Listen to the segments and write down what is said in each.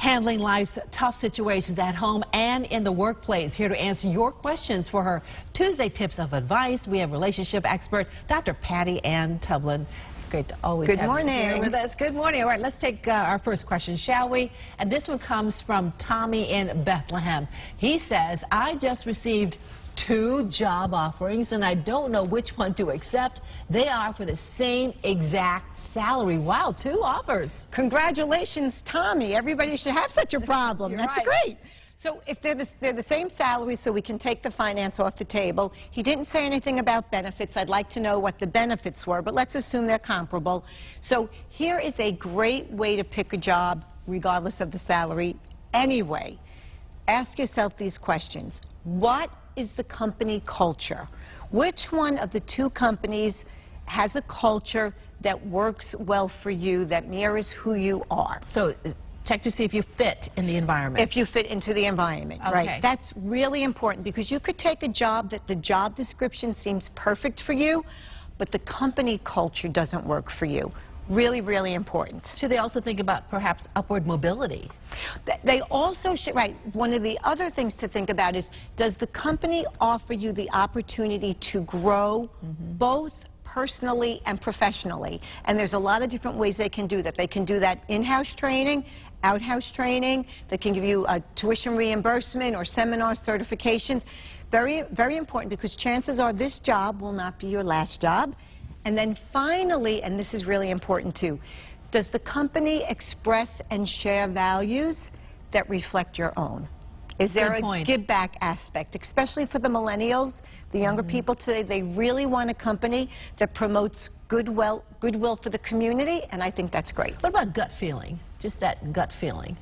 handling life's tough situations at home and in the workplace. Here to answer your questions for her Tuesday Tips of Advice, we have relationship expert Dr. Patty Ann Tublin. It's great to always have you here with us. Good morning. All right, let's take our first question, shall we? And this one comes from Tommy in Bethlehem. He says, I just received 2 job offerings and I don't know which one to accept. They are for the same exact salary. Wow, 2 offers. Congratulations, Tommy. Everybody should have such a problem. That's right. Great. So if they're the same salary, so we can take the finance off the table. He didn't say anything about benefits. I'd like to know what the benefits were, but let's assume they're comparable. So here is a great way to pick a job regardless of the salary anyway. Ask yourself these questions. What is the company culture? Which one of the 2 companies has a culture that works well for you, that mirrors who you are? So check to see if you fit in the environment. If you fit into the environment, okay. Right. That's really important because you could take a job that the job description seems perfect for you, but the company culture doesn't work for you. Really, really important. Should they also think about perhaps upward mobility? They also should, right. One of the other things to think about is, does the company offer you the opportunity to grow both personally and professionally? And there's a lot of different ways they can do that. They can do that in-house training, out-house training. They can give you a tuition reimbursement or seminar certifications. Very, very important because chances are this job will not be your last job. And then finally, and this is really important too, does the company express and share values that reflect your own? Is there a give back aspect, especially for the millennials, the younger people today? They really want a company that promotes goodwill for the community, and I think that's great. What about gut feeling? Just that gut feeling.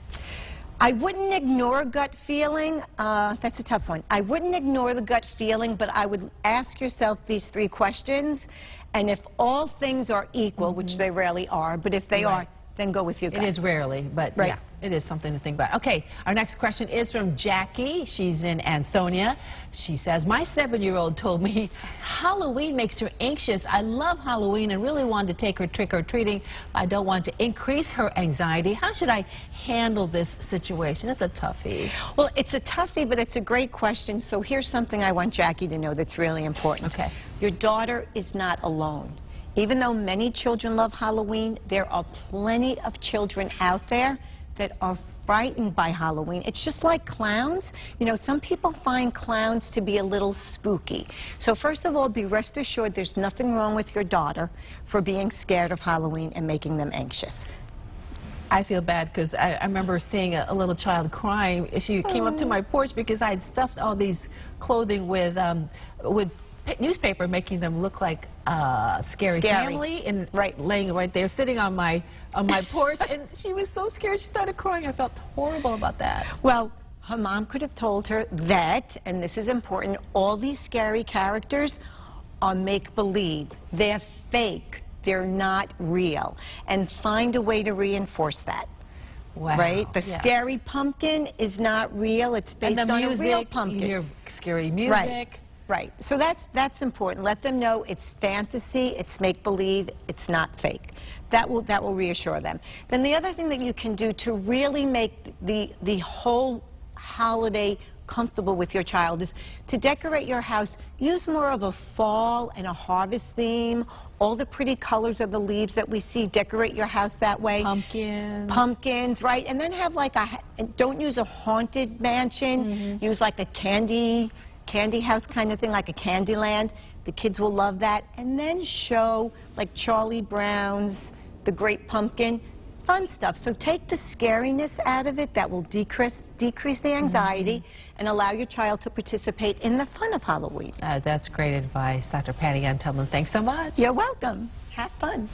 I wouldn't ignore gut feeling. That's a tough one. I wouldn't ignore the gut feeling, but I would ask yourself these 3 questions. And if all things are equal, which they rarely are, but if they are, then go with your gut. It is rarely, but yeah, it is something to think about. Okay, our next question is from Jackie. She's in Ansonia. She says, my 7-year-old told me Halloween makes her anxious. I love Halloween and really wanted to take her trick-or-treating. I don't want to increase her anxiety. How should I handle this situation? It's a toughie. Well, it's a toughie, but it's a great question. So here's something I want Jackie to know that's really important. Okay. Your daughter is not alone. Even though many children love Halloween, there are plenty of children out there that are frightened by Halloween. It's just like clowns. You know, some people find clowns to be a little spooky. So first of all, be rest assured there's nothing wrong with your daughter for being scared of Halloween and making them anxious. I feel bad because I remember seeing a little child crying. She came up to my porch because I had stuffed all these clothing with newspaper, making them look like scary family, and laying right there, sitting on my porch, and she was so scared she started crying. I felt horrible about that. Well, her mom could have told her that, and this is important, all these scary characters are make-believe. They're fake. They're not real. And find a way to reinforce that. Wow. Right? The scary pumpkin is not real. It's based on a real pumpkin. You hear scary music. Right. So that's important. Let them know it's fantasy, it's make-believe, it's not fake. That will reassure them. Then the other thing that you can do to really make the whole holiday comfortable with your child is to decorate your house. Use more of a fall and a harvest theme. All the pretty colors of the leaves that we see, decorate your house that way. Pumpkins, right? And then have like don't use a haunted mansion. Use like a candy house kind of thing, like a candy land. The kids will love that. And then show like Charlie Brown's The Great Pumpkin, fun stuff. So take the scariness out of it. That will decrease the anxiety and allow your child to participate in the fun of Halloween. That's great advice, Dr. Patty Ann Tublin. Thanks so much. You're welcome. Have fun.